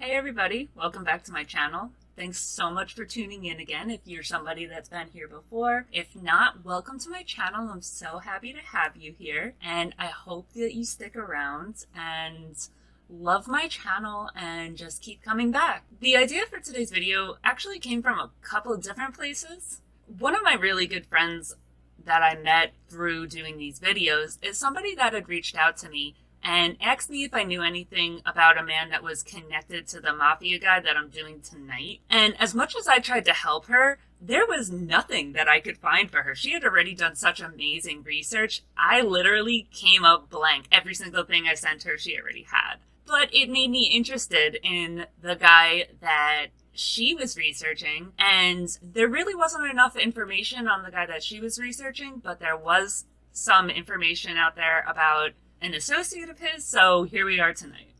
Hey everybody, welcome back to my channel. Thanks so much for tuning in again if you're somebody that's been here before. If not, welcome to my channel. I'm so happy to have you here and I hope that you stick around and love my channel and just keep coming back. The idea for today's video actually came from a couple of different places. One of my really good friends that I met through doing these videos is somebody that had reached out to me and asked me if I knew anything about a man that was connected to the mafia guy that I'm doing tonight. And as much as I tried to help her, there was nothing that I could find for her. She had already done such amazing research. I literally came up blank. Every single thing I sent her, she already had. But it made me interested in the guy that she was researching, and there really wasn't enough information on the guy that she was researching, but there was some information out there about an associate of his, so here we are tonight.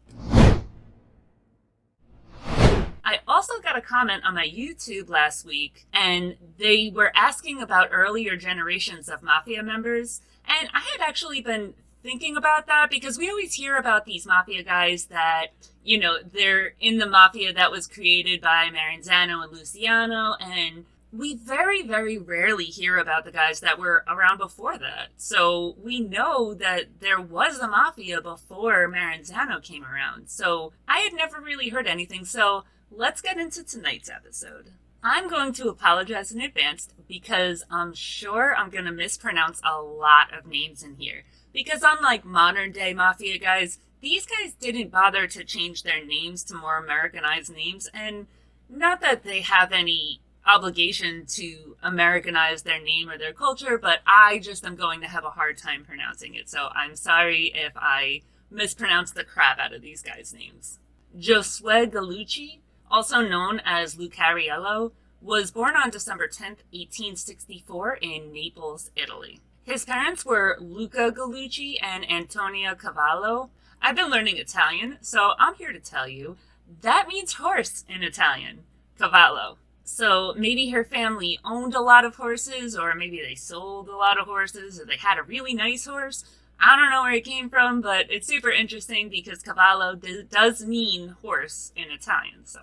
I also got a comment on my YouTube last week, and they were asking about earlier generations of mafia members, and I had actually been thinking about that because we always hear about these mafia guys that, you know, they're in the mafia that was created by Maranzano and Luciano, and we very, very rarely hear about the guys that were around before that. So we know that there was a mafia before Maranzano came around. So I had never really heard anything. So let's get into tonight's episode. I'm going to apologize in advance because I'm sure I'm going to mispronounce a lot of names in here. Because unlike modern day mafia guys, these guys didn't bother to change their names to more Americanized names. And not that they have any obligation to Americanize their name or their culture, but I just am going to have a hard time pronouncing it. So I'm sorry if I mispronounce the crap out of these guys' names. Josué Gallucci, also known as Lucariello, was born on December 10th, 1864 in Naples, Italy. His parents were Luca Gallucci and Antonia Cavallo. I've been learning Italian, so I'm here to tell you that means horse in Italian, cavallo. So maybe her family owned a lot of horses, or maybe they sold a lot of horses, or they had a really nice horse. I don't know where it came from, but it's super interesting because cavallo does mean horse in Italian, so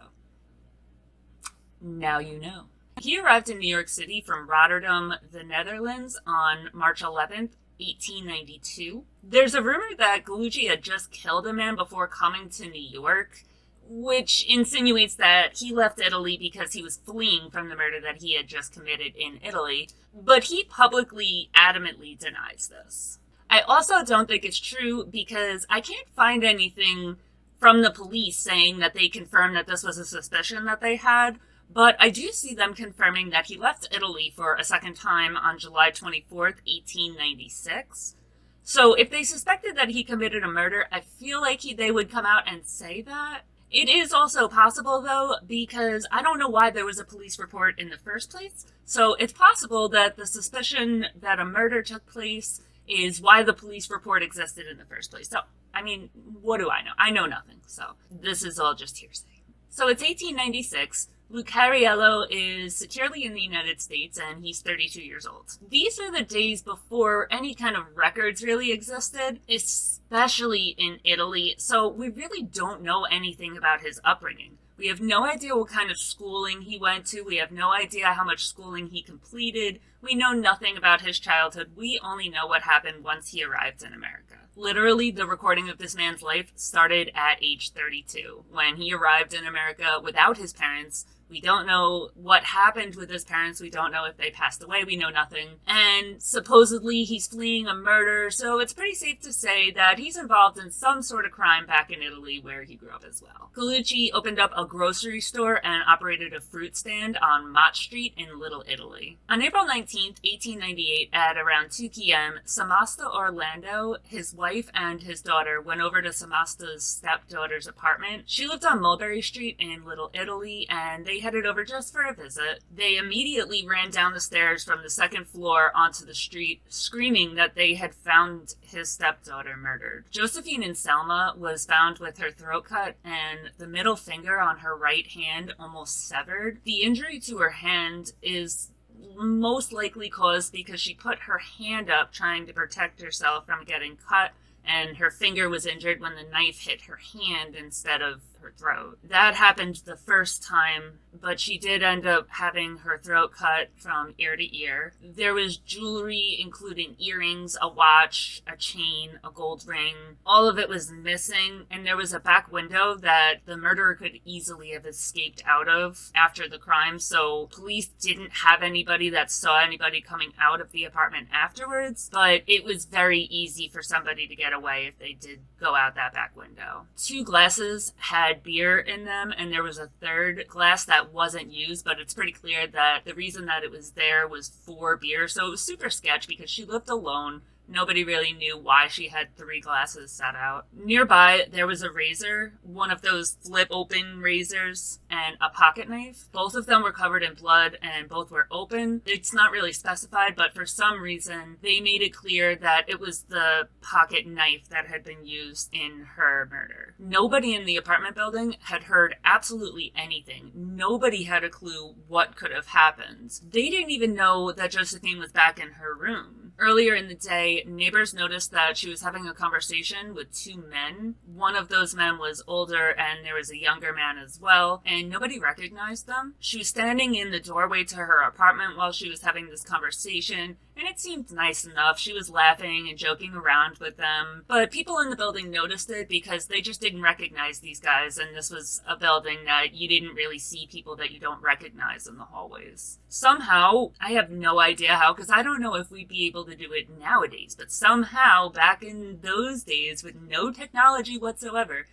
now you know. He arrived in New York City from Rotterdam, the Netherlands on March 11th, 1892. There's a rumor that Gallucci had just killed a man before coming to New York, which insinuates that he left Italy because he was fleeing from the murder that he had just committed in Italy, but he publicly, adamantly denies this. I also don't think it's true because I can't find anything from the police saying that they confirmed that this was a suspicion that they had, but I do see them confirming that he left Italy for a second time on July 24th, 1896. So if they suspected that he committed a murder, I feel like they would come out and say that. It is also possible, though, because I don't know why there was a police report in the first place. So it's possible that the suspicion that a murder took place is why the police report existed in the first place. So, I mean, what do I know? I know nothing. So this is all just hearsay. So it's 1896. Lucariello is securely in the United States, and he's 32 years old. These are the days before any kind of records really existed, especially in Italy, so we really don't know anything about his upbringing. We have no idea what kind of schooling he went to. We have no idea how much schooling he completed. We know nothing about his childhood. We only know what happened once he arrived in America. Literally, the recording of this man's life started at age 32, when he arrived in America without his parents. We don't know what happened with his parents. We don't know if they passed away. We know nothing. And supposedly he's fleeing a murder, so it's pretty safe to say that he's involved in some sort of crime back in Italy where he grew up as well. Gallucci opened up a grocery store and operated a fruit stand on Mott Street in Little Italy. On April 19th, 1898, at around 2 p.m., Samasta Orlando, his wife, and his daughter went over to Samasta's stepdaughter's apartment. She lived on Mulberry Street in Little Italy, and they headed over just for a visit. They immediately ran down the stairs from the second floor onto the street, screaming that they had found his stepdaughter murdered. Josephine Anselma was found with her throat cut and the middle finger on her right hand almost severed. The injury to her hand is most likely caused because she put her hand up trying to protect herself from getting cut, and her finger was injured when the knife hit her hand instead of her throat. That happened the first time, but she did end up having her throat cut from ear to ear. There was jewelry, including earrings, a watch, a chain, a gold ring. All of it was missing, and there was a back window that the murderer could easily have escaped out of after the crime, so police didn't have anybody that saw anybody coming out of the apartment afterwards, but it was very easy for somebody to get away if they did go out that back window. 2 glasses had beer in them, and there was a third glass that wasn't used, but it's pretty clear that the reason that it was there was for beer, so it was super sketch because she lived alone. Nobody really knew why she had 3 glasses set out. Nearby, there was a razor, one of those flip-open razors, and a pocket knife. Both of them were covered in blood, and both were open. It's not really specified, but for some reason, they made it clear that it was the pocket knife that had been used in her murder. Nobody in the apartment building had heard absolutely anything. Nobody had a clue what could have happened. They didn't even know that Josephine was back in her room. Earlier in the day, neighbors noticed that she was having a conversation with 2 men. One of those men was older, and there was a younger man as well, and nobody recognized them. She was standing in the doorway to her apartment while she was having this conversation, and it seemed nice enough. She was laughing and joking around with them, but people in the building noticed it because they just didn't recognize these guys, and this was a building that you didn't really see people that you don't recognize in the hallways. Somehow, I have no idea how, because I don't know if we'd be able to do it nowadays, but somehow, back in those days, with no technology whatsoever,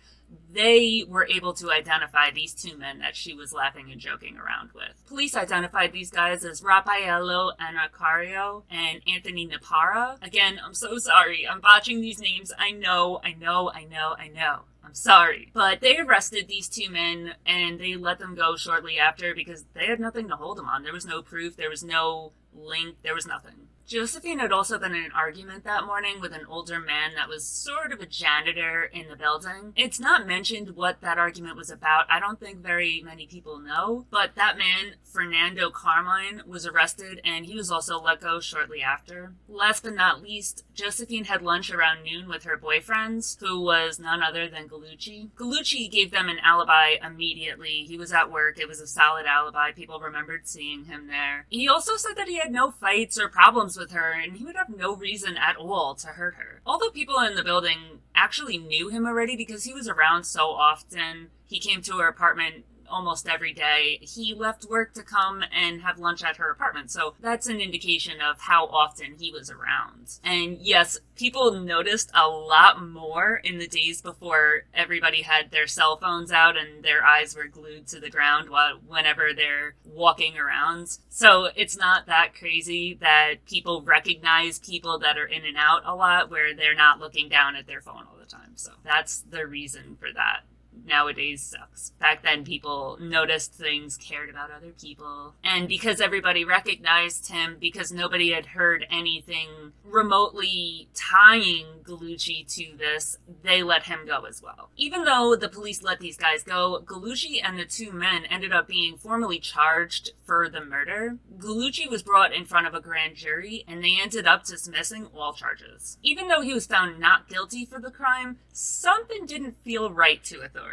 they were able to identify these 2 men that she was laughing and joking around with. Police identified these guys as Raffaello Anaccario and Anthony Napara. Again, I'm so sorry. I'm botching these names. I know. I'm sorry. But they arrested these 2 men and they let them go shortly after because they had nothing to hold them on. There was no proof. There was no link. There was nothing. Josephine had also been in an argument that morning with an older man that was sort of a janitor in the building. It's not mentioned what that argument was about. I don't think very many people know, but that man, Fernando Carmine, was arrested and he was also let go shortly after. Last but not least, Josephine had lunch around noon with her boyfriends, who was none other than Gallucci. Gallucci gave them an alibi immediately. He was at work. It was a solid alibi. People remembered seeing him there. He also said that he had no fights or problems with her, and he would have no reason at all to hurt her. Although people in the building actually knew him already because he was around so often, he came to her apartment almost every day. He left work to come and have lunch at her apartment, so that's an indication of how often he was around. And yes, people noticed a lot more in the days before everybody had their cell phones out and their eyes were glued to the ground whenever they're walking around. So it's not that crazy that people recognize people that are in and out a lot where they're not looking down at their phone all the time. So that's the reason for that. Nowadays sucks. Back then, people noticed things, cared about other people. And because everybody recognized him, because nobody had heard anything remotely tying Gallucci to this, they let him go as well. Even though the police let these guys go, Gallucci and the 2 men ended up being formally charged for the murder. Gallucci was brought in front of a grand jury, and they ended up dismissing all charges. Even though he was found not guilty for the crime, something didn't feel right to authorities.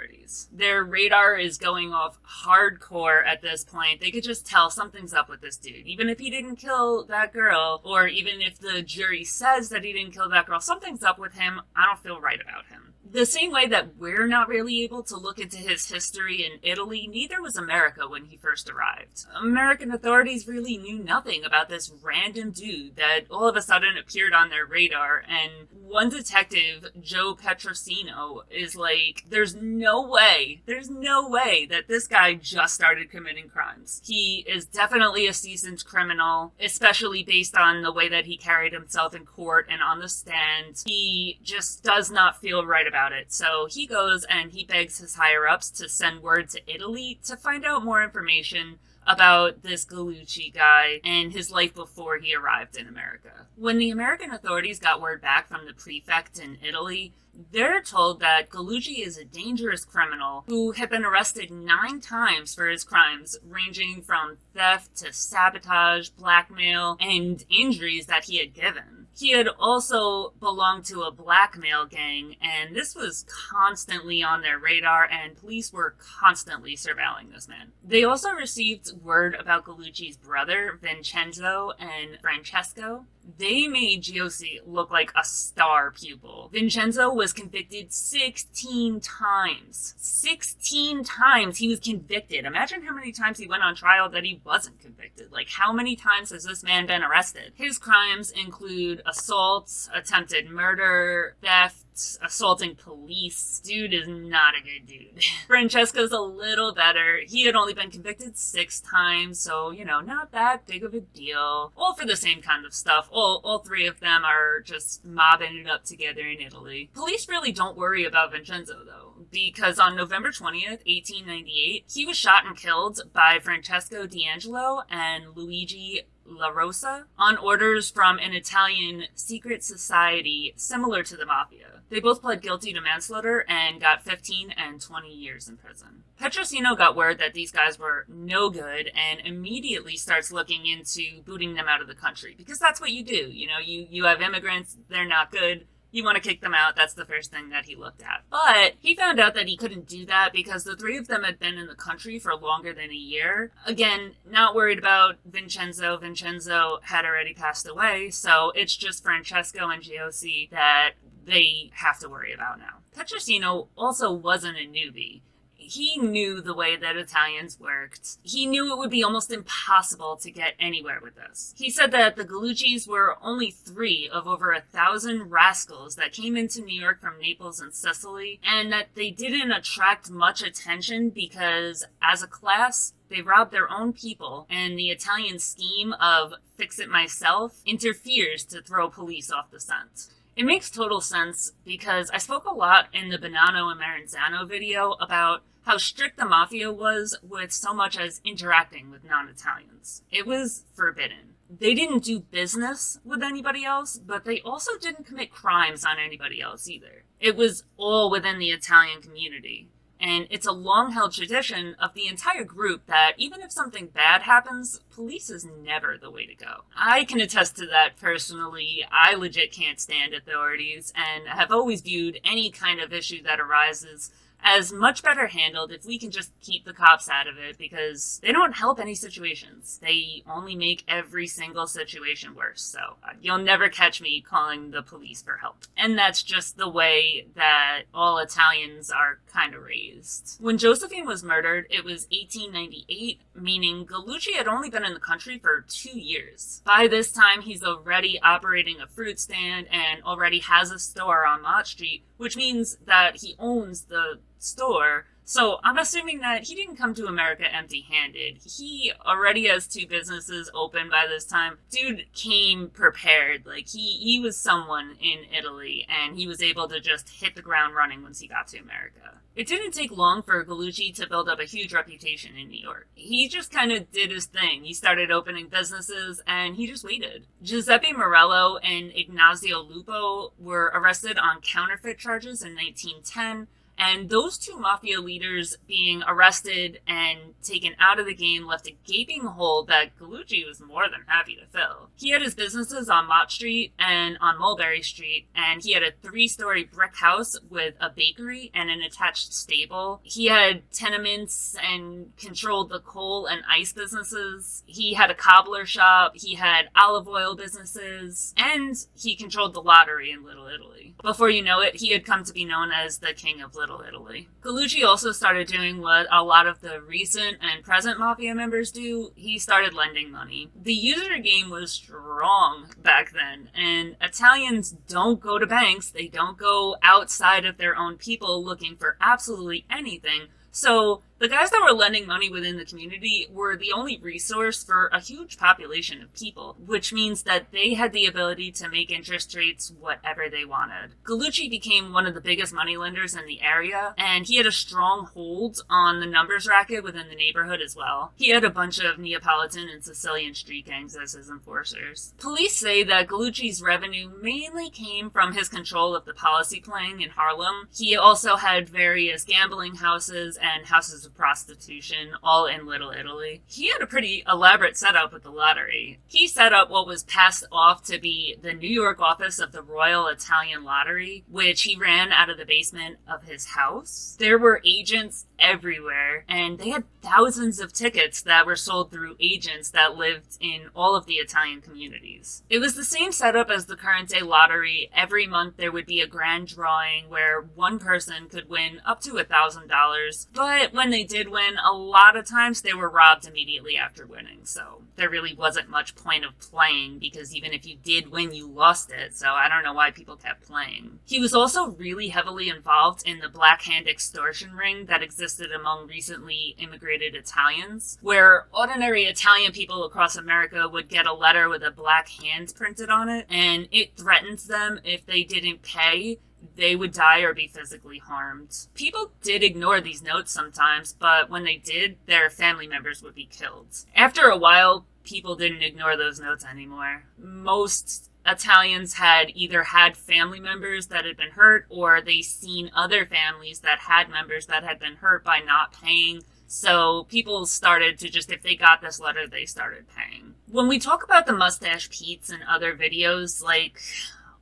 Their radar is going off hardcore at this point. They could just tell something's up with this dude. Even if he didn't kill that girl, or even if the jury says that he didn't kill that girl, something's up with him. I don't feel right about him. The same way that we're not really able to look into his history in Italy, neither was America when he first arrived. American authorities really knew nothing about this random dude that all of a sudden appeared on their radar, and one detective, Joe Petrosino, is like, there's no way that this guy just started committing crimes. He is definitely a seasoned criminal, especially based on the way that he carried himself in court and on the stand. He just does not feel right about it. So he goes and he begs his higher-ups to send word to Italy to find out more information about this Gallucci guy and his life before he arrived in America. When the American authorities got word back from the prefect in Italy, they're told that Gallucci is a dangerous criminal who had been arrested 9 times for his crimes, ranging from theft to sabotage, blackmail, and injuries that he had given. He had also belonged to a blackmail gang, and this was constantly on their radar, and police were constantly surveilling this man. They also received word about Gallucci's brother, Vincenzo and Francesco. They made Giosi look like a star pupil. Vincenzo was convicted 16 times. 16 times he was convicted. Imagine how many times he went on trial that he wasn't convicted. Like, how many times has this man been arrested? His crimes include assault, attempted murder, theft, assaulting police. Dude is not a good dude. Francesco's a little better. He had only been convicted 6 times, so, not that big of a deal. All for the same kind of stuff. All 3 of them are just mobbing it up together in Italy. Police really don't worry about Vincenzo, though, because on November 20th, 1898, he was shot and killed by Francesco D'Angelo and Luigi La Rosa on orders from an Italian secret society similar to the mafia. They both pled guilty to manslaughter and got 15 and 20 years in prison. Petrosino got word that these guys were no good and immediately starts looking into booting them out of the country, because that's what you do. You have immigrants, they're not good. You want to kick them out. That's the first thing that he looked at. But he found out that he couldn't do that because the 3 of them had been in the country for longer than a year. Again, not worried about Vincenzo. Vincenzo had already passed away, so it's just Francesco and Giosi that they have to worry about now. Petrosino also wasn't a newbie. He knew the way that Italians worked. He knew it would be almost impossible to get anywhere with this. He said that the Galluccis were only 3 of over 1,000 rascals that came into New York from Naples and Sicily, and that they didn't attract much attention because, as a class, they robbed their own people, and the Italian scheme of fix it myself interferes to throw police off the scent. It makes total sense because I spoke a lot in the Bonanno and Maranzano video about how strict the mafia was with so much as interacting with non-Italians. It was forbidden. They didn't do business with anybody else, but they also didn't commit crimes on anybody else either. It was all within the Italian community. And it's a long-held tradition of the entire group that even if something bad happens, police is never the way to go. I can attest to that personally. I legit can't stand authorities and have always viewed any kind of issue that arises as much better handled if we can just keep the cops out of it, because they don't help any situations. They only make every single situation worse. So you'll never catch me calling the police for help. And that's just the way that all Italians are kind of raised. When Josephine was murdered, it was 1898, meaning Gallucci had only been in the country for 2 years. By this time, he's already operating a fruit stand and already has a store on Mott Street, which means that he owns the store. So I'm assuming that he didn't come to America empty-handed. He already has 2 businesses open by this time. Dude came prepared. Like, he was someone in Italy, and he was able to just hit the ground running once he got to America. It didn't take long for Gallucci to build up a huge reputation in New York. He just kind of did his thing. He started opening businesses, and he just waited. Giuseppe Morello and Ignazio Lupo were arrested on counterfeit charges in 1910, and those 2 mafia leaders being arrested and taken out of the game left a gaping hole that Gallucci was more than happy to fill. He had his businesses on Mott Street and on Mulberry Street, and he had a 3-story brick house with a bakery and an attached stable. He had tenements and controlled the coal and ice businesses. He had a cobbler shop. He had olive oil businesses, and he controlled the lottery in Little Italy. Before you know it, he had come to be known as the King of Little Italy. Gallucci also started doing what a lot of the recent and present mafia members do. He started lending money. The user game was strong back then, and Italians don't go to banks. They don't go outside of their own people looking for absolutely anything. So the guys that were lending money within the community were the only resource for a huge population of people, which means that they had the ability to make interest rates whatever they wanted. Gallucci became one of the biggest moneylenders in the area, and he had a strong hold on the numbers racket within the neighborhood as well. He had a bunch of Neapolitan and Sicilian street gangs as his enforcers. Police say that Gallucci's revenue mainly came from his control of the policy playing in Harlem. He also had various gambling houses and houses of of prostitution, all in Little Italy. He had a pretty elaborate setup with the lottery. He set up what was passed off to be the New York office of the Royal Italian Lottery, which he ran out of the basement of his house. There were agents everywhere, and they had thousands of tickets that were sold through agents that lived in all of the Italian communities. It was the same setup as the current day lottery. Every month there would be a grand drawing where one person could win up to $1,000, but when they did win, a lot of times they were robbed immediately after winning, so there really wasn't much point of playing, because even if you did win, you lost it, so I don't know why people kept playing. He was also really heavily involved in the Black Hand extortion ring that existed among recently immigrated Italians, where ordinary Italian people across America would get a letter with a black hand printed on it, and it threatened them if they didn't pay, they would die or be physically harmed. People did ignore these notes sometimes, but when they did, their family members would be killed. After a while, people didn't ignore those notes anymore. Most Italians had either had family members that had been hurt, or they seen other families that had members that had been hurt by not paying. So people started to just, if they got this letter, they started paying. When we talk about the Mustache Pete's and other videos, like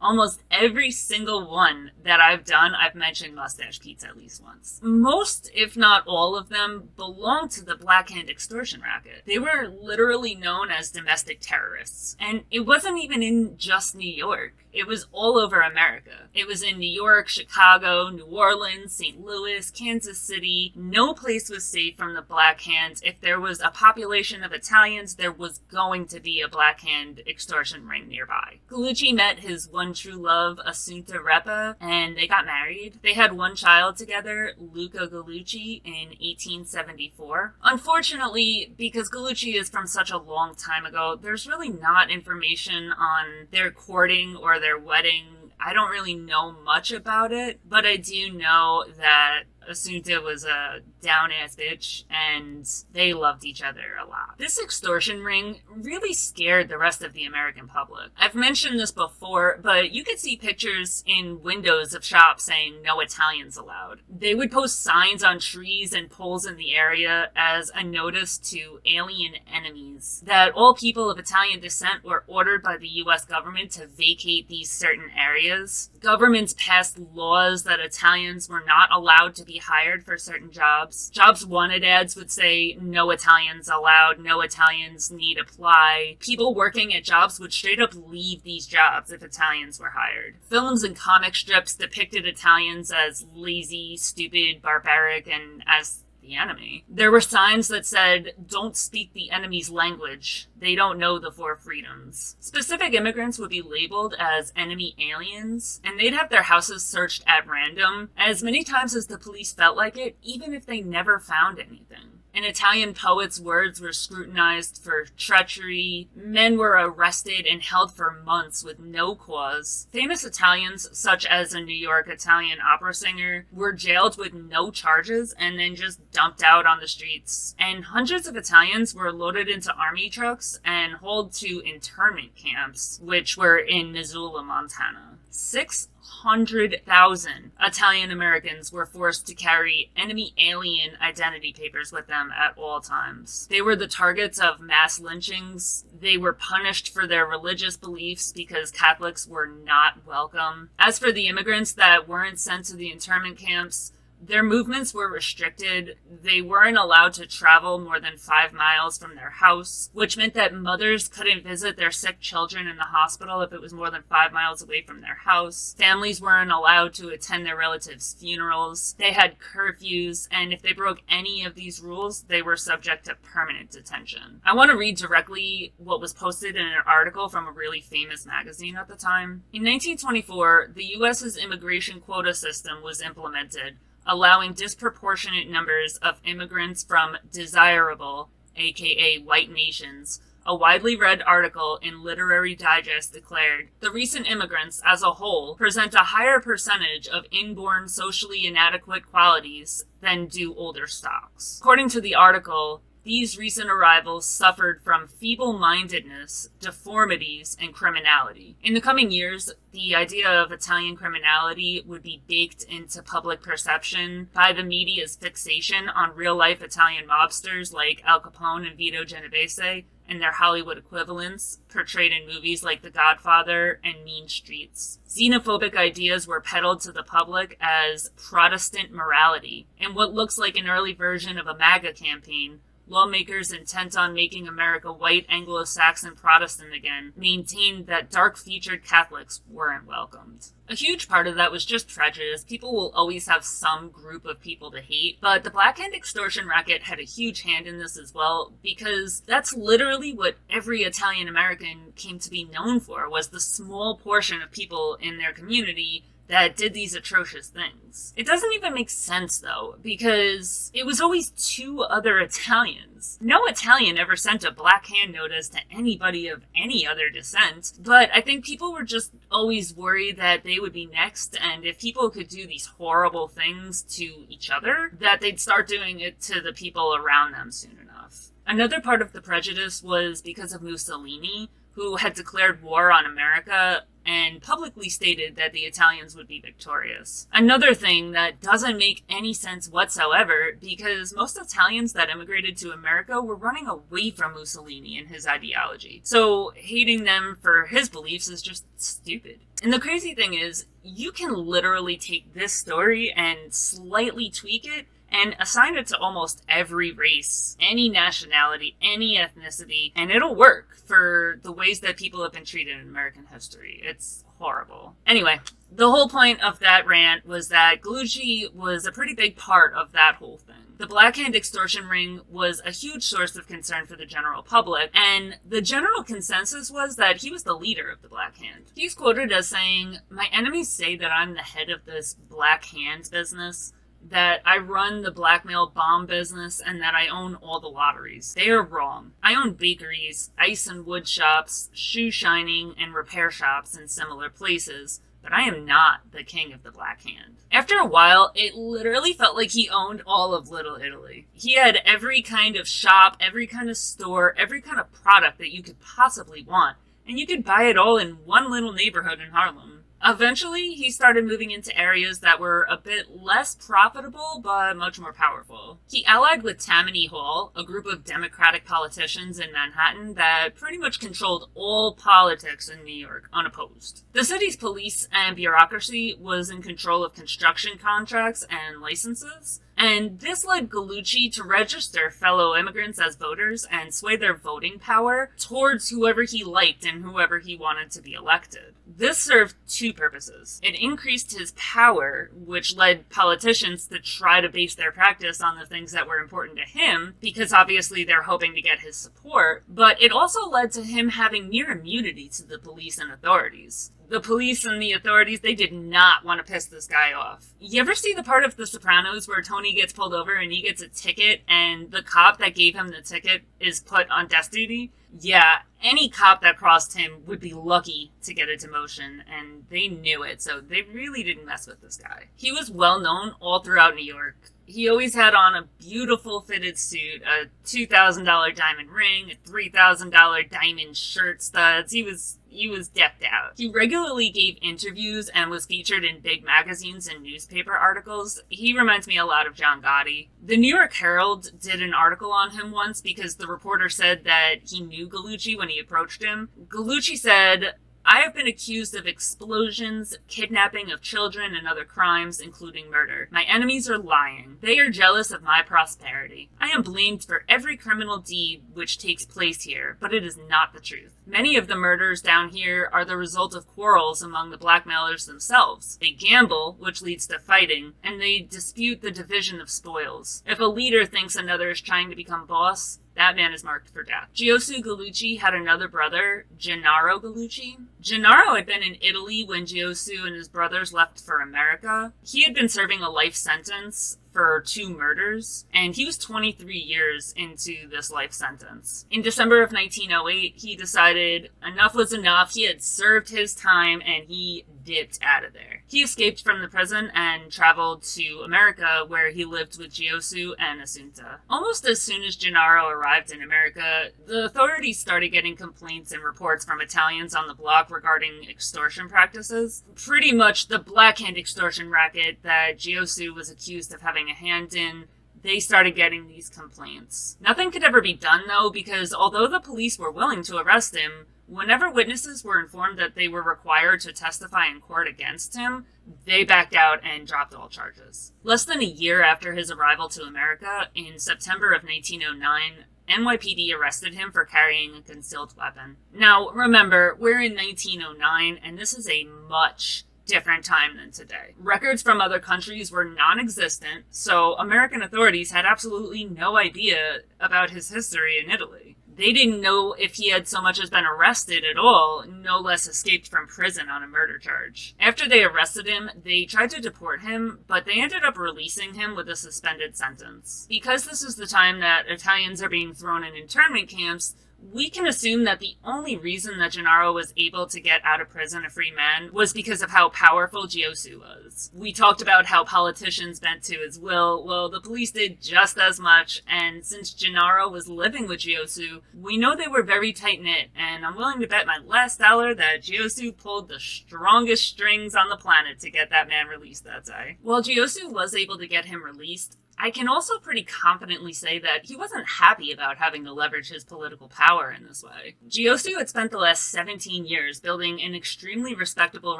almost every single one that I've done, I've mentioned Mustache Pete's at least once. Most, if not all of them, belong to the Black Hand extortion racket. They were literally known as domestic terrorists. And it wasn't even in just New York. It was all over America. It was in New York, Chicago, New Orleans, St. Louis, Kansas City. No place was safe from the Black Hand. If there was a population of Italians, there was going to be a Black Hand extortion ring nearby. Gallucci met his one true love, Assunta Repa, and they got married. They had one child together, Luca Gallucci, in 1874. Unfortunately, because Gallucci is from such a long time ago, there's really not information on their courting or their wedding. I don't really know much about it, but I do know that Assunta was a down-ass bitch, and they loved each other a lot. This extortion ring really scared the rest of the American public. I've mentioned this before, but you could see pictures in windows of shops saying no Italians allowed. They would post signs on trees and poles in the area as a notice to alien enemies that all people of Italian descent were ordered by the US government to vacate these certain areas. Governments passed laws that Italians were not allowed to be hired for certain jobs. Jobs wanted ads would say no Italians allowed, no Italians need apply. People working at jobs would straight up leave these jobs if Italians were hired. Films and comic strips depicted Italians as lazy, stupid, barbaric, and as the enemy. There were signs that said, "Don't speak the enemy's language. They don't know the four freedoms." Specific immigrants would be labeled as enemy aliens, and they'd have their houses searched at random, as many times as the police felt like it, even if they never found anything. An Italian poet's words were scrutinized for treachery. Men were arrested and held for months with no cause. Famous Italians, such as a New York Italian opera singer, were jailed with no charges and then just dumped out on the streets. And hundreds of Italians were loaded into army trucks and hauled to internment camps, which were in Missoula, Montana. 600,000 Italian Americans were forced to carry enemy alien identity papers with them at all times. They were the targets of mass lynchings. They were punished for their religious beliefs because Catholics were not welcome. As for the immigrants that weren't sent to the internment camps, their movements were restricted. They weren't allowed to travel more than 5 miles from their house, which meant that mothers couldn't visit their sick children in the hospital if it was more than 5 miles away from their house. Families weren't allowed to attend their relatives' funerals. They had curfews, and if they broke any of these rules, they were subject to permanent detention. I want to read directly what was posted in an article from a really famous magazine at the time. In 1924, the U.S.'s immigration quota system was implemented, allowing disproportionate numbers of immigrants from desirable, aka white nations. A widely read article in Literary Digest declared, "The recent immigrants, as a whole, present a higher percentage of inborn socially inadequate qualities than do older stocks." According to the article, these recent arrivals suffered from feeble-mindedness, deformities, and criminality. In the coming years, the idea of Italian criminality would be baked into public perception by the media's fixation on real-life Italian mobsters like Al Capone and Vito Genovese, and their Hollywood equivalents, portrayed in movies like The Godfather and Mean Streets. Xenophobic ideas were peddled to the public as Protestant morality. In what looks like an early version of a MAGA campaign, lawmakers intent on making America white, Anglo-Saxon, Protestant again maintained that dark-featured Catholics weren't welcomed. A huge part of that was just prejudice. People will always have some group of people to hate, but the Black Hand extortion racket had a huge hand in this as well, because that's literally what every Italian American came to be known for, was the small portion of people in their community that did these atrocious things. It doesn't even make sense, though, because it was always two other Italians. No Italian ever sent a Black Hand notice to anybody of any other descent, but I think people were just always worried that they would be next, and if people could do these horrible things to each other, that they'd start doing it to the people around them soon enough. Another part of the prejudice was because of Mussolini, who had declared war on America and publicly stated that the Italians would be victorious. Another thing that doesn't make any sense whatsoever, because most Italians that immigrated to America were running away from Mussolini and his ideology. So hating them for his beliefs is just stupid. And the crazy thing is, you can literally take this story and slightly tweak it and assign it to almost every race, any nationality, any ethnicity, and it'll work for the ways that people have been treated in American history. It's horrible. Anyway, the whole point of that rant was that Gallucci was a pretty big part of that whole thing. The Black Hand extortion ring was a huge source of concern for the general public, and the general consensus was that he was the leader of the Black Hand. He's quoted as saying, "My enemies say that I'm the head of this Black Hand business, that I run the blackmail bomb business, and that I own all the lotteries. They are wrong. I own bakeries, ice and wood shops, shoe shining, and repair shops in similar places, but I am not the king of the Black Hand." After a while, it literally felt like he owned all of Little Italy. He had every kind of shop, every kind of store, every kind of product that you could possibly want, and you could buy it all in one little neighborhood in Harlem. Eventually, he started moving into areas that were a bit less profitable, but much more powerful. He allied with Tammany Hall, a group of Democratic politicians in Manhattan that pretty much controlled all politics in New York, unopposed. The city's police and bureaucracy was in control of construction contracts and licenses, and this led Gallucci to register fellow immigrants as voters and sway their voting power towards whoever he liked and whoever he wanted to be elected. This served two purposes. It increased his power, which led politicians to try to base their practice on the things that were important to him, because obviously they're hoping to get his support, but it also led to him having near immunity to the police and authorities. The police and the authorities, they did not want to piss this guy off. You ever see the part of The Sopranos where Tony gets pulled over and he gets a ticket and the cop that gave him the ticket is put on desk duty? Yeah, any cop that crossed him would be lucky to get a demotion, and they knew it, so they really didn't mess with this guy. He was well known all throughout New York. He always had on a beautiful fitted suit, a $2,000 diamond ring, a $3,000 diamond shirt studs. He was decked out. He regularly gave interviews and was featured in big magazines and newspaper articles. He reminds me a lot of John Gotti. The New York Herald did an article on him once because the reporter said that he knew Gallucci when he approached him. Gallucci said, "I have been accused of explosions, kidnapping of children, and other crimes, including murder. My enemies are lying. They are jealous of my prosperity. I am blamed for every criminal deed which takes place here, but it is not the truth. Many of the murders down here are the result of quarrels among the blackmailers themselves. They gamble, which leads to fighting, and they dispute the division of spoils. If a leader thinks another is trying to become boss, that man is marked for death." Giosu Gallucci had another brother, Gennaro Gallucci. Gennaro had been in Italy when Giosu and his brothers left for America. He had been serving a life sentence for 2 murders, and he was 23 years into this life sentence. In December of 1908, he decided enough was enough. He had served his time, and he dipped out of there. He escaped from the prison and traveled to America, where he lived with Giosu and Assunta. Almost as soon as Gennaro arrived in America, the authorities started getting complaints and reports from Italians on the block regarding extortion practices. Pretty much the Black Hand extortion racket that Giosu was accused of having a hand in, they started getting these complaints. Nothing could ever be done, though, because although the police were willing to arrest him, whenever witnesses were informed that they were required to testify in court against him, they backed out and dropped all charges. Less than a year after his arrival to America, in September of 1909, NYPD arrested him for carrying a concealed weapon. Now, remember, we're in 1909, and this is a much different time than today. Records from other countries were non-existent, so American authorities had absolutely no idea about his history in Italy. They didn't know if he had so much as been arrested at all, no less escaped from prison on a murder charge. After they arrested him, they tried to deport him, but they ended up releasing him with a suspended sentence. Because this is the time that Italians are being thrown in internment camps, we can assume that the only reason that Gennaro was able to get out of prison a free man was because of how powerful Giosu was. We talked about how politicians bent to his will. Well, the police did just as much, and since Gennaro was living with Giosu, we know they were very tight-knit, and I'm willing to bet my last dollar that Giosu pulled the strongest strings on the planet to get that man released that day. While Giosu was able to get him released, I can also pretty confidently say that he wasn't happy about having to leverage his political power in this way. Giosu had spent the last 17 years building an extremely respectable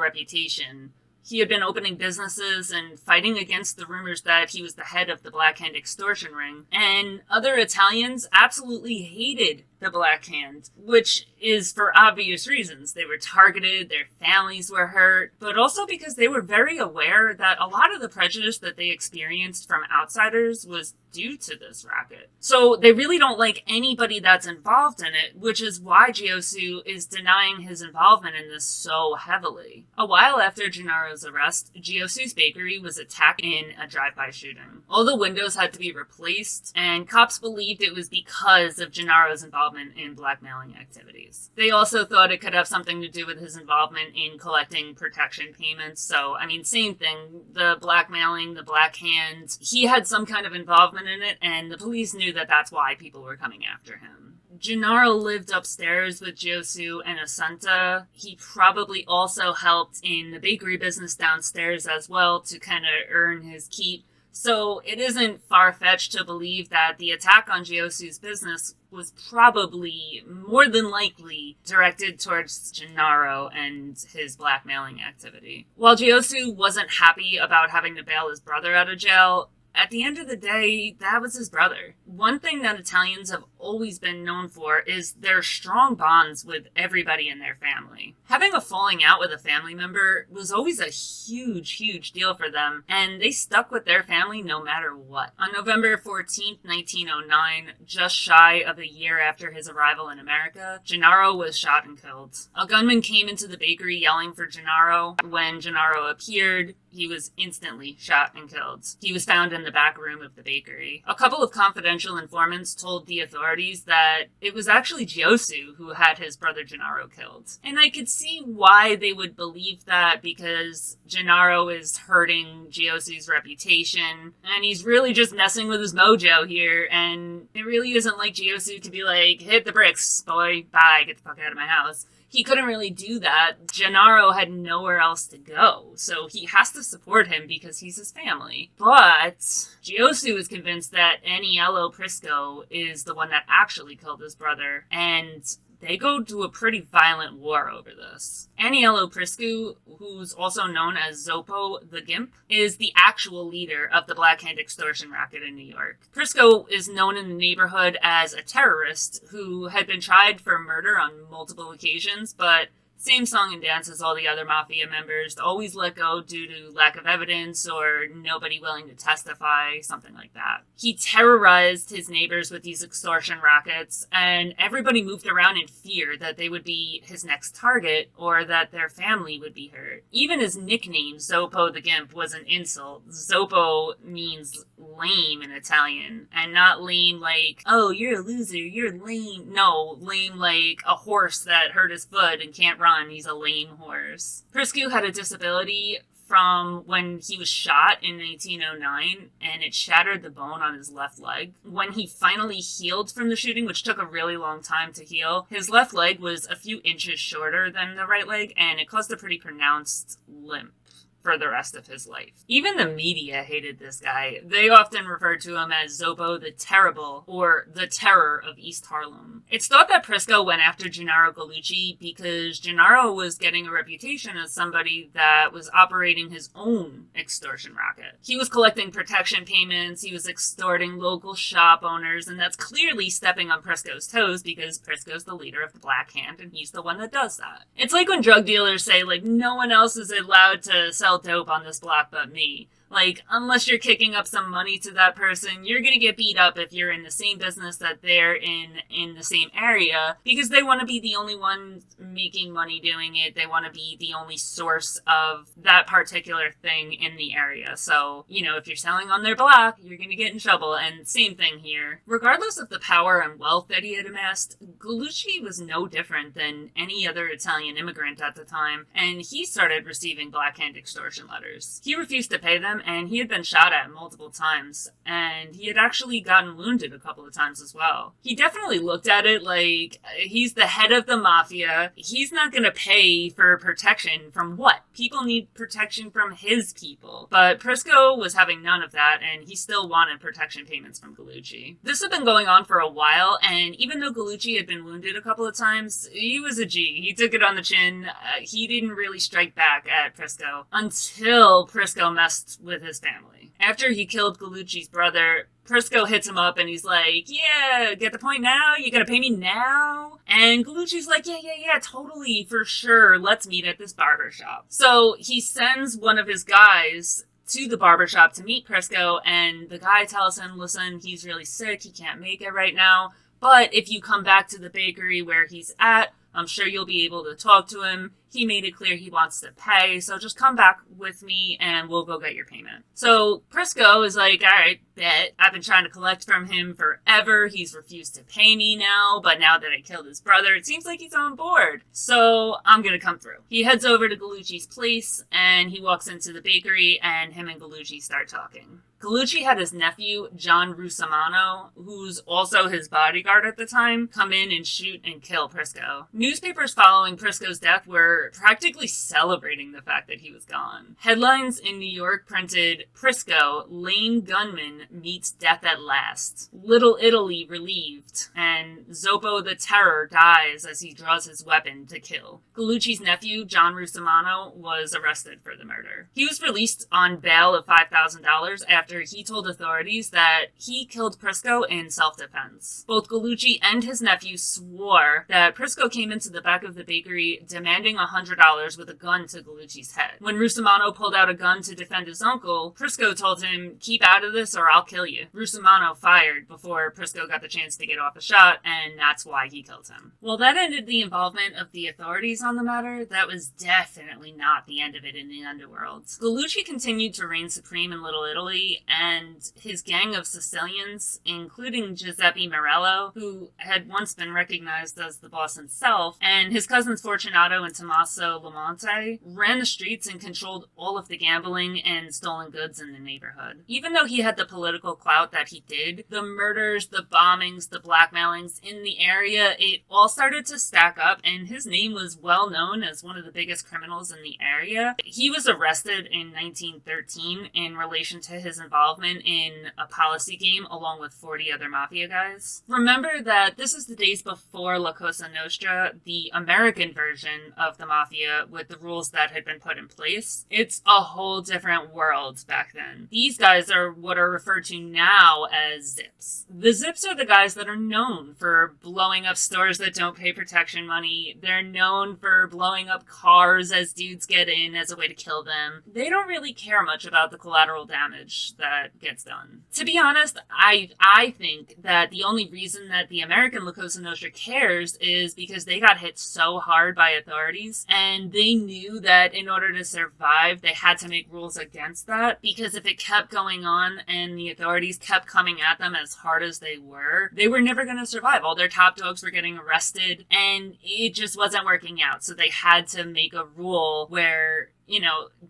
reputation. He had been opening businesses and fighting against the rumors that he was the head of the Black Hand extortion ring, and other Italians absolutely hated the Black Hand, which is for obvious reasons. They were targeted, their families were hurt, but also because they were very aware that a lot of the prejudice that they experienced from outsiders was due to this racket. So they really don't like anybody that's involved in it, which is why Giosu is denying his involvement in this so heavily. A while after Gennaro's arrest, Giosu's bakery was attacked in a drive-by shooting. All the windows had to be replaced, and cops believed it was because of Gennaro's involvement in blackmailing activities. They also thought it could have something to do with his involvement in collecting protection payments. So, I mean, same thing. The blackmailing, the Black Hand, he had some kind of involvement in it, and the police knew that that's why people were coming after him. Gennaro lived upstairs with Giosu and Assunta. He probably also helped in the bakery business downstairs as well to kind of earn his keep. So it isn't far-fetched to believe that the attack on Giosu's business was probably, more than likely, directed towards Gennaro and his blackmailing activity. While Giosu wasn't happy about having to bail his brother out of jail, at the end of the day, that was his brother. One thing that Italians have always been known for is their strong bonds with everybody in their family. Having a falling out with a family member was always a huge deal for them, and they stuck with their family no matter what. On November 14th, 1909, just shy of a year after his arrival in America, Gennaro was shot and killed. A gunman came into the bakery yelling for Gennaro. When Gennaro appeared, he was instantly shot and killed. He was found in the back room of the bakery. A couple of confidential informants told the authorities that it was actually Giosu who had his brother Gennaro killed. And I could see why they would believe that, because Gennaro is hurting Giosu's reputation, and he's really just messing with his mojo here, and it really isn't like Giosu to be like, hit the bricks, boy, bye, get the fuck out of my house. He couldn't really do that. Gennaro had nowhere else to go, so he has to support him because he's his family. But Giosu is convinced that Aniello Prisco is the one that actually killed his brother, and they go to a pretty violent war over this. Aniello Prisco, who's also known as Zoppo the Gimp, is the actual leader of the Black Hand extortion racket in New York. Prisco is known in the neighborhood as a terrorist who had been tried for murder on multiple occasions, but same song and dance as all the other mafia members, always let go due to lack of evidence or nobody willing to testify, something like that. He terrorized his neighbors with these extortion rackets, and everybody moved around in fear that they would be his next target or that their family would be hurt. Even his nickname, Zoppo the Gimp, was an insult. Zoppo means lame in Italian, and not lame like, oh, you're a loser, you're lame. No, lame like a horse that hurt his foot and can't run run. He's a lame horse. Prisco had a disability from when he was shot in 1909, and it shattered the bone on his left leg. When he finally healed from the shooting, which took a really long time to heal, his left leg was a few inches shorter than the right leg, and it caused a pretty pronounced limp for the rest of his life. Even the media hated this guy. They often referred to him as Zopo the Terrible, or the Terror of East Harlem. It's thought that Prisco went after Gennaro Gallucci because Gennaro was getting a reputation as somebody that was operating his own extortion racket. He was collecting protection payments, he was extorting local shop owners, and that's clearly stepping on Prisco's toes because Prisco's the leader of the Black Hand and he's the one that does that. It's like when drug dealers say, like, no one else is allowed to sell dope on this block but me. Like, unless you're kicking up some money to that person, you're gonna get beat up if you're in the same business that they're in the same area, because they want to be the only one making money doing it. They want to be the only source of that particular thing in the area. So, you know, if you're selling on their block, you're gonna get in trouble, and same thing here. Regardless of the power and wealth that he had amassed, Gallucci was no different than any other Italian immigrant at the time, and he started receiving Black Hand extortion letters. He refused to pay them, and he had been shot at multiple times, and he had actually gotten wounded a couple of times as well. He definitely looked at it like he's the head of the mafia. He's not going to pay for protection from what? People need protection from his people. But Prisco was having none of that, and he still wanted protection payments from Gallucci. This had been going on for a while, and even though Gallucci had been wounded a couple of times, he was a G. He took it on the chin. He didn't really strike back at Prisco until Prisco messed with his family. After he killed Gallucci's brother, Prisco hits him up and he's like, yeah, get the point now? You gotta pay me now? And Gallucci's like, yeah, totally, for sure. Let's meet at this barbershop. So he sends one of his guys to the barbershop to meet Prisco, and the guy tells him, listen, he's really sick, he can't make it right now, but if you come back to the bakery where he's at, I'm sure you'll be able to talk to him. He made it clear he wants to pay, so just come back with me and we'll go get your payment. So Prisco is like, all right, bet. I've been trying to collect from him forever. He's refused to pay me now, but now that I killed his brother, it seems like he's on board. So I'm gonna come through. He heads over to Gallucci's place and he walks into the bakery and him and Gallucci start talking. Gallucci had his nephew, John Russomanno, who's also his bodyguard at the time, come in and shoot and kill Prisco. Newspapers following Prisco's death were practically celebrating the fact that he was gone. Headlines in New York printed, Prisco, lame gunman, meets death at last. Little Italy relieved, and Zopo the Terror dies as he draws his weapon to kill. Gallucci's nephew, John Russomanno, was arrested for the murder. He was released on bail of $5,000 after he told authorities that he killed Prisco in self-defense. Both Gallucci and his nephew swore that Prisco came into the back of the bakery demanding $100 with a gun to Gallucci's head. When Russomanno pulled out a gun to defend his uncle, Prisco told him, keep out of this or I'll kill you. Russomanno fired before Prisco got the chance to get off a shot, and that's why he killed him. Well, that ended the involvement of the authorities on the matter. That was definitely not the end of it in the underworld. Gallucci continued to reign supreme in Little Italy, and his gang of Sicilians, including Giuseppe Morello, who had once been recognized as the boss himself, and his cousins Fortunato and Tommaso Lamonte, ran the streets and controlled all of the gambling and stolen goods in the neighborhood. Even though he had the political clout that he did, the murders, the bombings, the blackmailings in the area, it all started to stack up, and his name was well known as one of the biggest criminals in the area. He was arrested in 1913 in relation to his involvement in a policy game along with 40 other mafia guys. Remember that this is the days before La Cosa Nostra, the American version of the mafia with the rules that had been put in place. It's a whole different world back then. These guys are what are referred to now as Zips. The Zips are the guys that are known for blowing up stores that don't pay protection money. They're known for blowing up cars as dudes get in as a way to kill them. They don't really care much about the collateral damage that gets done. To be honest, I think that the only reason that the American La Cosa Nostra cares is because they got hit so hard by authorities authorities, and they knew that in order to survive, they had to make rules against that, because if it kept going on and the authorities kept coming at them as hard as they were never going to survive. All their top dogs were getting arrested, and it just wasn't working out. So they had to make a rule where,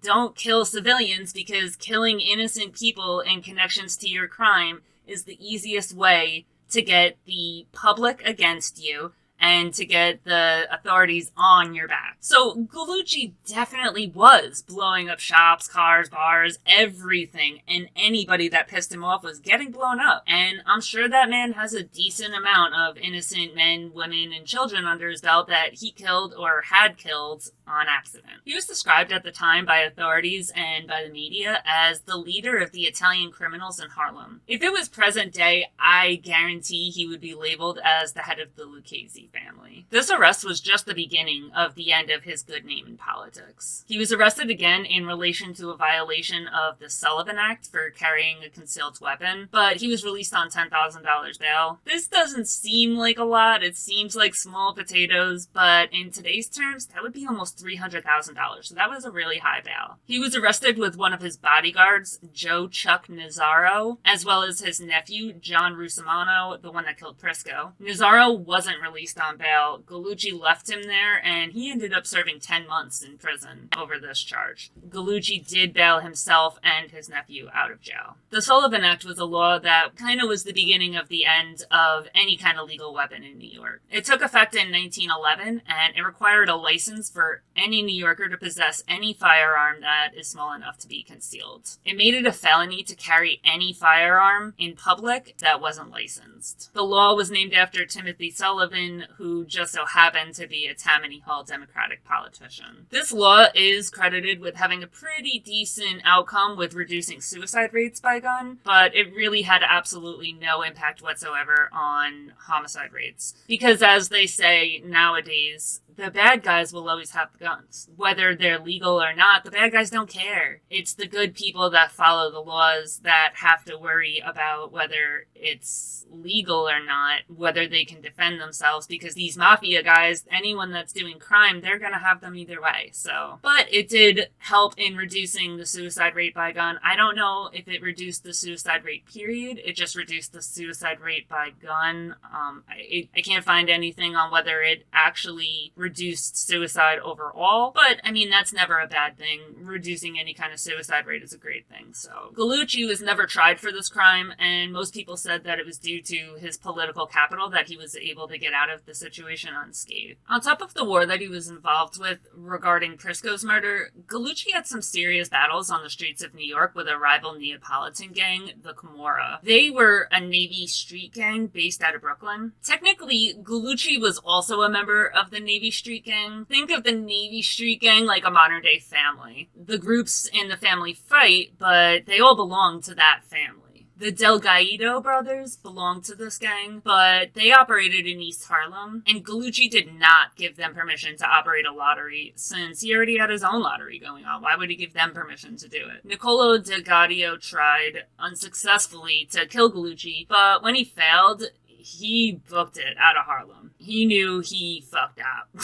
don't kill civilians, because killing innocent people in connections to your crime is the easiest way to get the public against you and to get the authorities on your back. So Gallucci definitely was blowing up shops, cars, bars, everything, and anybody that pissed him off was getting blown up. And I'm sure that man has a decent amount of innocent men, women, and children under his belt that he killed or had killed on accident. He was described at the time by authorities and by the media as the leader of the Italian criminals in Harlem. If it was present day, I guarantee he would be labeled as the head of the Lucchese family. This arrest was just the beginning of the end of his good name in politics. He was arrested again in relation to a violation of the Sullivan Act for carrying a concealed weapon, but he was released on $10,000 bail. This doesn't seem like a lot, it seems like small potatoes, but in today's terms, that would be almost $300,000, so that was a really high bail. He was arrested with one of his bodyguards, Joe Chuck Nazzaro, as well as his nephew, John Russomanno, the one that killed Prisco. Nazzaro wasn't released on bail. Gallucci left him there, and he ended up serving 10 months in prison over this charge. Gallucci did bail himself and his nephew out of jail. The Sullivan Act was a law that kind of was the beginning of the end of any kind of legal weapon in New York. It took effect in 1911, and it required a license for any New Yorker to possess any firearm that is small enough to be concealed. It made it a felony to carry any firearm in public that wasn't licensed. The law was named after Timothy Sullivan, who just so happened to be a Tammany Hall Democratic politician. This law is credited with having a pretty decent outcome with reducing suicide rates by gun, but it really had absolutely no impact whatsoever on homicide rates. Because as they say nowadays, the bad guys will always have guns. Whether they're legal or not, the bad guys don't care. It's the good people that follow the laws that have to worry about whether it's legal or not, whether they can defend themselves, because these mafia guys, anyone that's doing crime, they're gonna have them either way. But it did help in reducing the suicide rate by gun. I don't know if it reduced the suicide rate period. It just reduced the suicide rate by gun. I can't find anything on whether it actually reduced suicide overall, but I mean, that's never a bad thing. Reducing any kind of suicide rate is a great thing. So Gallucci was never tried for this crime, and most people said that it was due to his political capital that he was able to get out of the situation unscathed. On top of the war that he was involved with regarding Prisco's murder, Gallucci had some serious battles on the streets of New York with a rival Neapolitan gang, the Camorra. They were a Navy street gang based out of Brooklyn. Technically, Gallucci was also a member of the Navy street gang. Think of the Navy street gang like a modern day family. The groups in the family fight, but they all belong to that family. The Delgado brothers belonged to this gang, but they operated in East Harlem, and Gallucci did not give them permission to operate a lottery, since he already had his own lottery going on. Why would he give them permission to do it? Niccolo Delgado tried unsuccessfully to kill Gallucci, but when he failed, he booked it out of Harlem. He knew he fucked up.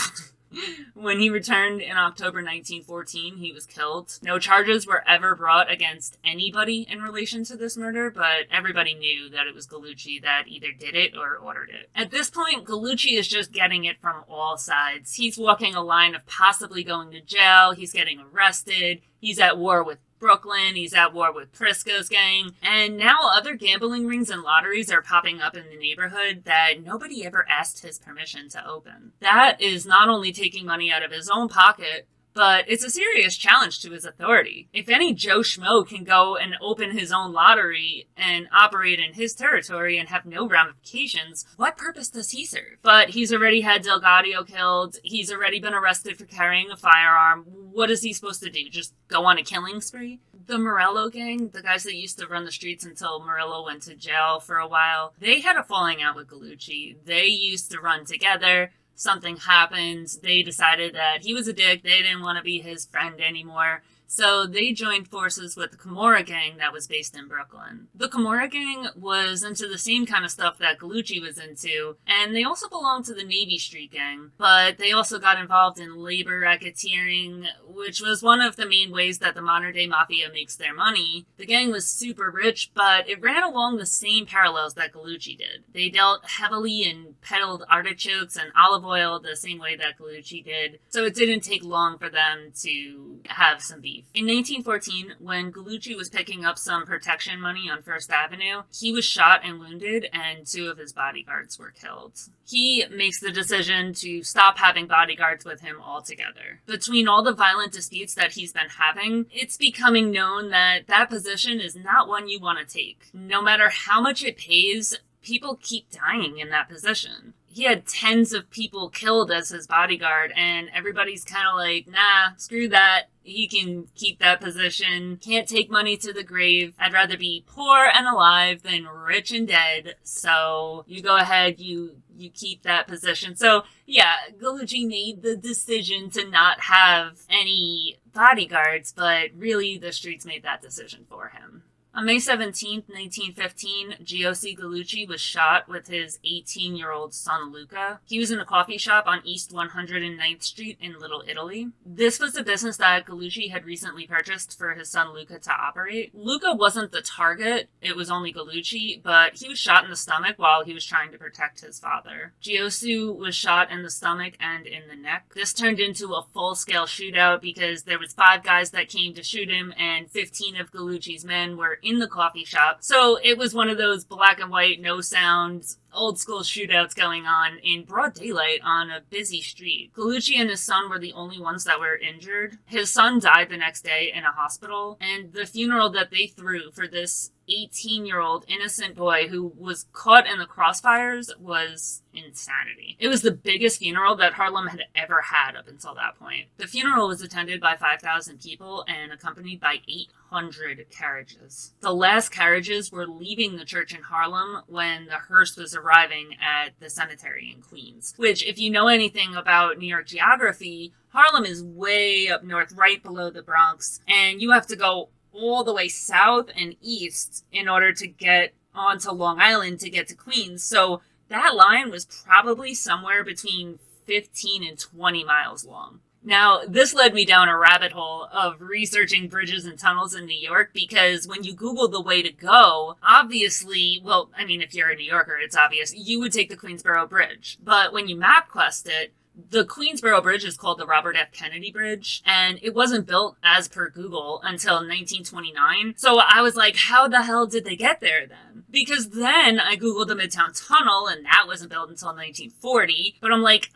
When he returned in October 1914, he was killed. No charges were ever brought against anybody in relation to this murder, but everybody knew that it was Gallucci that either did it or ordered it. At this point, Gallucci is just getting it from all sides. He's walking a line of possibly going to jail, he's getting arrested, he's at war with Brooklyn, he's at war with Prisco's gang, and now other gambling rings and lotteries are popping up in the neighborhood that nobody ever asked his permission to open. That is not only taking money out of his own pocket, but it's a serious challenge to his authority. If any Joe Schmo can go and open his own lottery and operate in his territory and have no ramifications, what purpose does he serve? But he's already had Delgado killed, he's already been arrested for carrying a firearm. What is he supposed to do? Just go on a killing spree? The Morello gang, the guys that used to run the streets until Morello went to jail for a while, they had a falling out with Gallucci. They used to run together. Something happened. They decided that he was a dick. They didn't want to be his friend anymore. So they joined forces with the Camorra gang that was based in Brooklyn. The Camorra gang was into the same kind of stuff that Gallucci was into, and they also belonged to the Navy Street gang, but they also got involved in labor racketeering, which was one of the main ways that the modern-day mafia makes their money. The gang was super rich, but it ran along the same parallels that Gallucci did. They dealt heavily in peddled artichokes and olive oil the same way that Gallucci did, so it didn't take long for them to have some beef. In 1914, when Gallucci was picking up some protection money on First Avenue, he was shot and wounded, and 2 of his bodyguards were killed. He makes the decision to stop having bodyguards with him altogether. Between all the violent disputes that he's been having, it's becoming known that that position is not one you want to take. No matter how much it pays, people keep dying in that position. He had tens of people killed as his bodyguard, and everybody's kind of like, nah, screw that. He can keep that position. Can't take money to the grave. I'd rather be poor and alive than rich and dead. So you go ahead, you keep that position. So yeah, Gallucci made the decision to not have any bodyguards, but really the streets made that decision for him. On May 17, 1915, Giosi Gallucci was shot with his 18-year-old son Luca. He was in a coffee shop on East 109th Street in Little Italy. This was a business that Gallucci had recently purchased for his son Luca to operate. Luca wasn't the target, it was only Gallucci, but he was shot in the stomach while he was trying to protect his father. Giosi was shot in the stomach and in the neck. This turned into a full-scale shootout because there was 5 guys that came to shoot him, and 15 of Gallucci's men were in the coffee shop. So it was one of those black and white, no sounds, old school shootouts going on in broad daylight on a busy street. Gallucci and his son were the only ones that were injured. His son died the next day in a hospital, and the funeral that they threw for this 18-year-old innocent boy who was caught in the crossfires was insanity. It was the biggest funeral that Harlem had ever had up until that point. The funeral was attended by 5,000 people and accompanied by 800 carriages. The last carriages were leaving the church in Harlem when the hearse was arriving at the cemetery in Queens, which, if you know anything about New York geography, Harlem is way up north, right below the Bronx, and you have to go all the way south and east in order to get onto Long Island to get to Queens. So that line was probably somewhere between 15 and 20 miles long. Now, this led me down a rabbit hole of researching bridges and tunnels in New York, because when you Google the way to go, obviously, well, I mean, if you're a New Yorker, it's obvious, you would take the Queensboro Bridge. But when you MapQuest it, the Queensboro Bridge is called the Robert F. Kennedy Bridge, and it wasn't built as per Google until 1929. So I was like, how the hell did they get there then? Because then I Googled the Midtown Tunnel, and that wasn't built until 1940. But I'm like,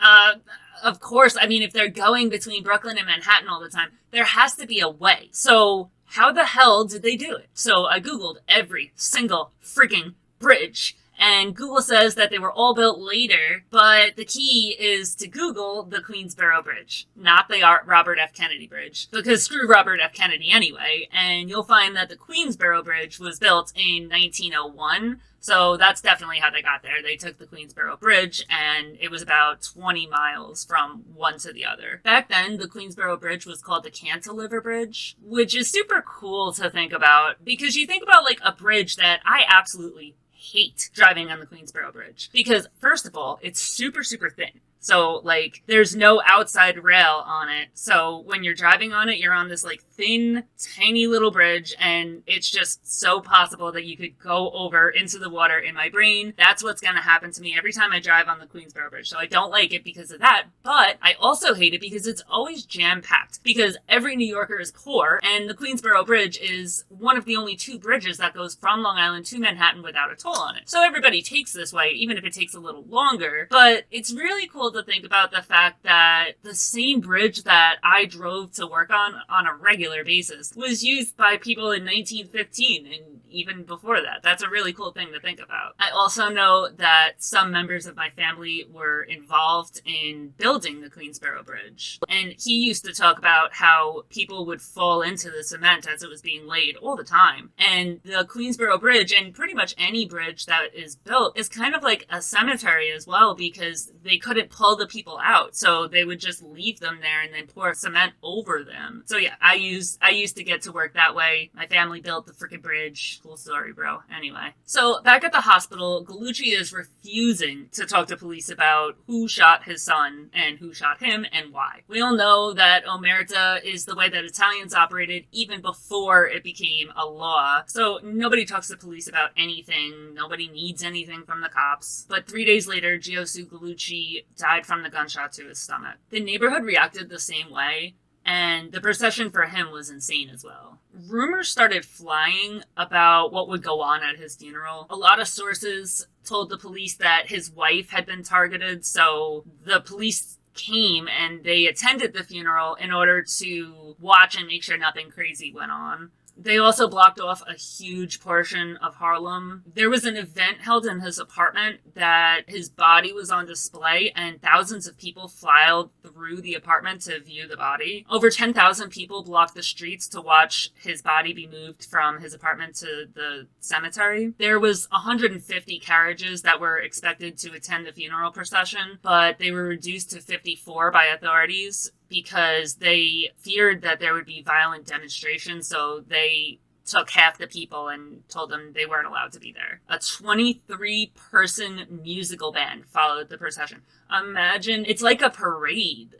of course, I mean, if they're going between Brooklyn and Manhattan all the time, there has to be a way. So how the hell did they do it? So I Googled every single freaking bridge, and Google says that they were all built later, but the key is to Google the Queensboro Bridge, not the Robert F. Kennedy Bridge, because screw Robert F. Kennedy anyway, and you'll find that the Queensboro Bridge was built in 1901, so that's definitely how they got there. They took the Queensboro Bridge, and it was about 20 miles from one to the other. Back then, the Queensboro Bridge was called the Cantilever Bridge, which is super cool to think about, because you think about like a bridge that I absolutely hate driving on the Queensboro Bridge, because first of all, it's super, super thin. So, like, there's no outside rail on it. So when you're driving on it, you're on this, like, thin, tiny little bridge, and it's just so possible that you could go over into the water. In my brain, that's what's going to happen to me every time I drive on the Queensboro Bridge. So I don't like it because of that, but I also hate it because it's always jam-packed, because every New Yorker is poor, and the Queensboro Bridge is one of the only 2 bridges that goes from Long Island to Manhattan without a toll on it. So everybody takes this way, even if it takes a little longer, but it's really cool to think about the fact that the same bridge that I drove to work on a regular basis was used by people in 1915, and even before that. That's a really cool thing to think about. I also know that some members of my family were involved in building the Queensboro Bridge. And he used to talk about how people would fall into the cement as it was being laid all the time. And the Queensboro Bridge, and pretty much any bridge that is built, is kind of like a cemetery as well, because they couldn't pull the people out. So they would just leave them there and then pour cement over them. So yeah, I used to get to work that way. My family built the freaking bridge. Cool story, bro. Anyway. So back at the hospital, Gallucci is refusing to talk to police about who shot his son and who shot him and why. We all know that omerta is the way that Italians operated even before it became a law. So nobody talks to police about anything. Nobody needs anything from the cops. But 3 days later, Giosu Gallucci died from the gunshot to his stomach. The neighborhood reacted the same way, and the procession for him was insane as well. Rumors started flying about what would go on at his funeral. A lot of sources told the police that his wife had been targeted, so the police came and they attended the funeral in order to watch and make sure nothing crazy went on. They also blocked off a huge portion of Harlem. There was an event held in his apartment that his body was on display, and thousands of people filed through the apartment to view the body. Over 10,000 people blocked the streets to watch his body be moved from his apartment to the cemetery. There was 150 carriages that were expected to attend the funeral procession, but they were reduced to 54 by authorities because they feared that there would be violent demonstrations, so they took half the people and told them they weren't allowed to be there. A 23-person musical band followed the procession. Imagine, it's like a parade.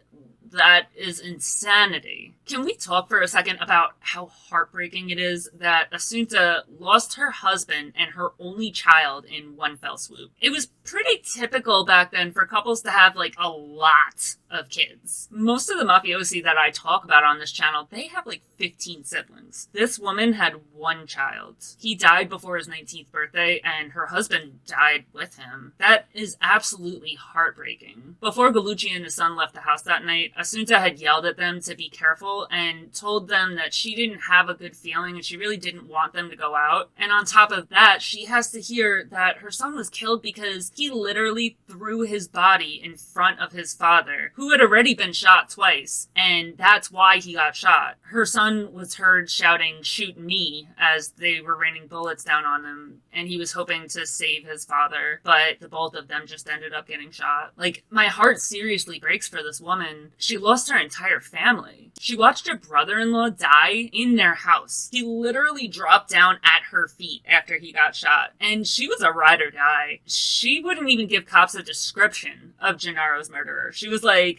That is insanity. Can we talk for a second about how heartbreaking it is that Assunta lost her husband and her only child in one fell swoop? It was pretty typical back then for couples to have like a lot of kids. Most of the mafiosi that I talk about on this channel, they have like 15 siblings. This woman had one child. He died before his 19th birthday and her husband died with him. That is absolutely heartbreaking. Before Gallucci and his son left the house that night, Assunta had yelled at them to be careful and told them that she didn't have a good feeling and she really didn't want them to go out. And on top of that, she has to hear that her son was killed because he literally threw his body in front of his father, who had already been shot twice, and that's why he got shot. Her son was heard shouting, "Shoot me," as they were raining bullets down on him, and he was hoping to save his father, but the both of them just ended up getting shot. Like, my heart seriously breaks for this woman. She lost her entire family. She watched her brother-in-law die in their house. He literally dropped down at her feet after he got shot, and she was a ride or die. She wouldn't even give cops a description of Gennaro's murderer. She was like,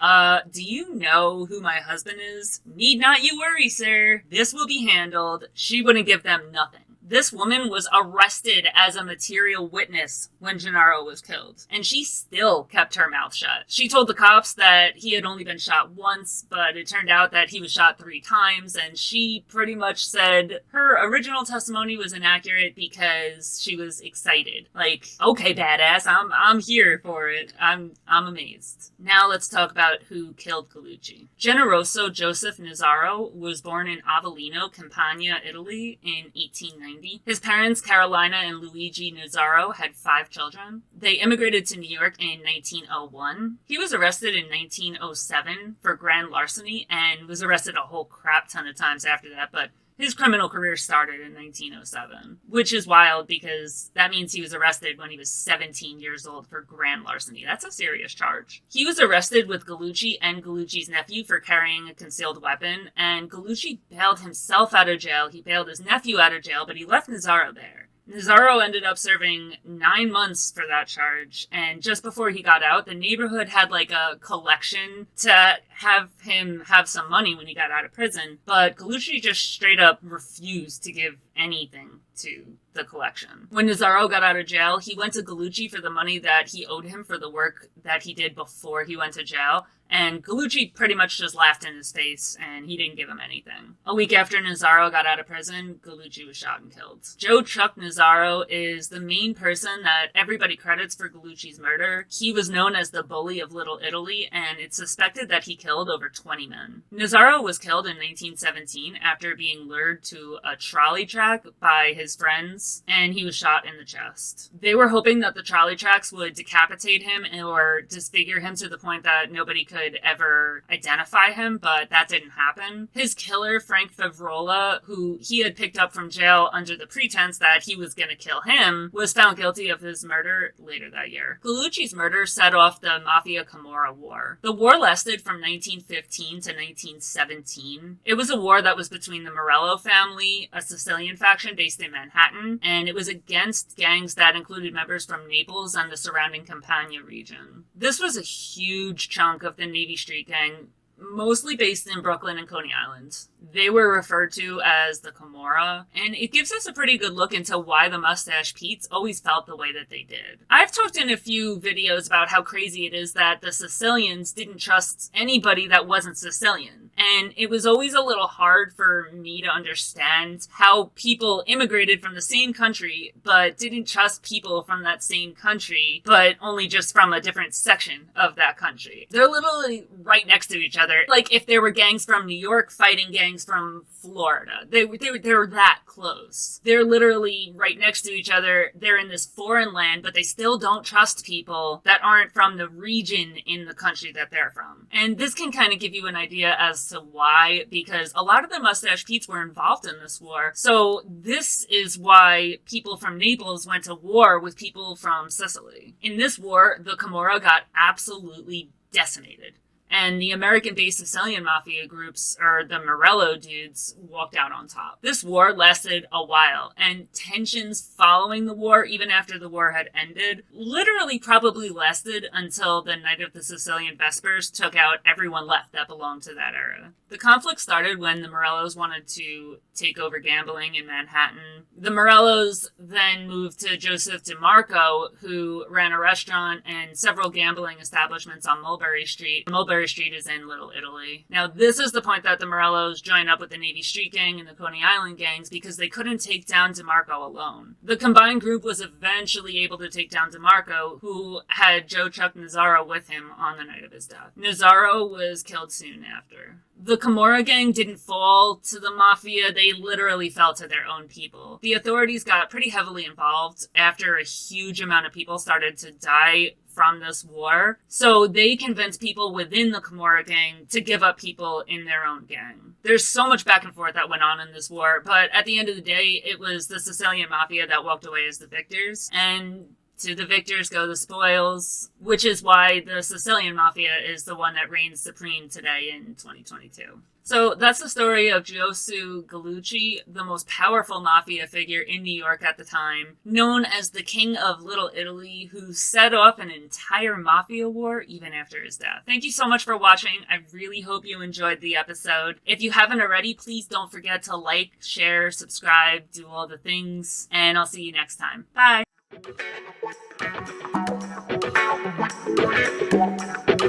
do you know who my husband is? Need not you worry, sir. This will be handled. She wouldn't give them nothing. This woman was arrested as a material witness when Gennaro was killed, and she still kept her mouth shut. She told the cops that he had only been shot once, but it turned out that he was shot 3 times, and she pretty much said her original testimony was inaccurate because she was excited. Like, okay, badass, I'm here for it. I'm amazed. Now let's talk about who killed Gallucci. Generoso Joseph Nazzaro was born in Avellino, Campania, Italy in 1890. His parents, Carolina and Luigi Nazzaro, had 5 children. They immigrated to New York in 1901. He was arrested in 1907 for grand larceny and was arrested a whole crap ton of times after that, but his criminal career started in 1907, which is wild because that means he was arrested when he was 17 years old for grand larceny. That's a serious charge. He was arrested with Gallucci and Gallucci's nephew for carrying a concealed weapon, and Gallucci bailed himself out of jail. He bailed his nephew out of jail, but he left Nazzaro there. Nazzaro ended up serving 9 months for that charge, and just before he got out, the neighborhood had like a collection to have him have some money when he got out of prison, but Gallucci just straight up refused to give anything to the collection. When Nazzaro got out of jail, he went to Gallucci for the money that he owed him for the work that he did before he went to jail, and Gallucci pretty much just laughed in his face, and he didn't give him anything. A week after Nazzaro got out of prison, Gallucci was shot and killed. Joe Chuck Nazzaro is the main person that everybody credits for Gallucci's murder. He was known as the bully of Little Italy, and it's suspected that he killed over 20 men. Nazzaro was killed in 1917 after being lured to a trolley track by his friends hands, and he was shot in the chest. They were hoping that the trolley tracks would decapitate him or disfigure him to the point that nobody could ever identify him, but that didn't happen. His killer, Frank Fevrola, who he had picked up from jail under the pretense that he was going to kill him, was found guilty of his murder later that year. Gallucci's murder set off the Mafia Camorra War. The war lasted from 1915 to 1917. It was a war that was between the Morello family, a Sicilian faction based in Manhattan, and it was against gangs that included members from Naples and the surrounding Campania region. This was a huge chunk of the Navy Street Gang, mostly based in Brooklyn and Coney Island. They were referred to as the Camorra, and it gives us a pretty good look into why the Mustache Pete's always felt the way that they did. I've talked in a few videos about how crazy it is that the Sicilians didn't trust anybody that wasn't Sicilian. And it was always a little hard for me to understand how people immigrated from the same country, but didn't trust people from that same country, but only just from a different section of that country. They're literally right next to each other. Like if there were gangs from New York fighting gangs from Florida. They were that close. They're literally right next to each other. They're in this foreign land, but they still don't trust people that aren't from the region in the country that they're from. And this can kind of give you an idea as to why, because a lot of the Mustache Pete's were involved in this war. So this is why people from Naples went to war with people from Sicily. In this war, the Camorra got absolutely decimated. And the American-based Sicilian mafia groups, or the Morello dudes, walked out on top. This war lasted a while, and tensions following the war, even after the war had ended, literally probably lasted until the night of the Sicilian Vespers took out everyone left that belonged to that era. The conflict started when the Morellos wanted to take over gambling in Manhattan. The Morellos then moved to Joseph DeMarco, who ran a restaurant and several gambling establishments on Mulberry Street. Mulberry Street is in Little Italy. Now, this is the point that the Morellos joined up with the Navy Street Gang and the Coney Island gangs because they couldn't take down DeMarco alone. The combined group was eventually able to take down DeMarco, who had Joe Chuck Nazzaro with him on the night of his death. Nazzaro was killed soon after. The Camorra gang didn't fall to the mafia, they literally fell to their own people. The authorities got pretty heavily involved after a huge amount of people started to die from this war, so they convinced people within the Camorra gang to give up people in their own gang. There's so much back and forth that went on in this war, but at the end of the day, it was the Sicilian mafia that walked away as the victors, and to the victors go the spoils, which is why the Sicilian Mafia is the one that reigns supreme today in 2022. So that's the story of Giosuè Gallucci, the most powerful mafia figure in New York at the time, known as the King of Little Italy, who set off an entire mafia war even after his death. Thank you so much for watching. I really hope you enjoyed the episode. If you haven't already, please don't forget to like, share, subscribe, do all the things, and I'll see you next time. Bye! Thank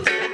you.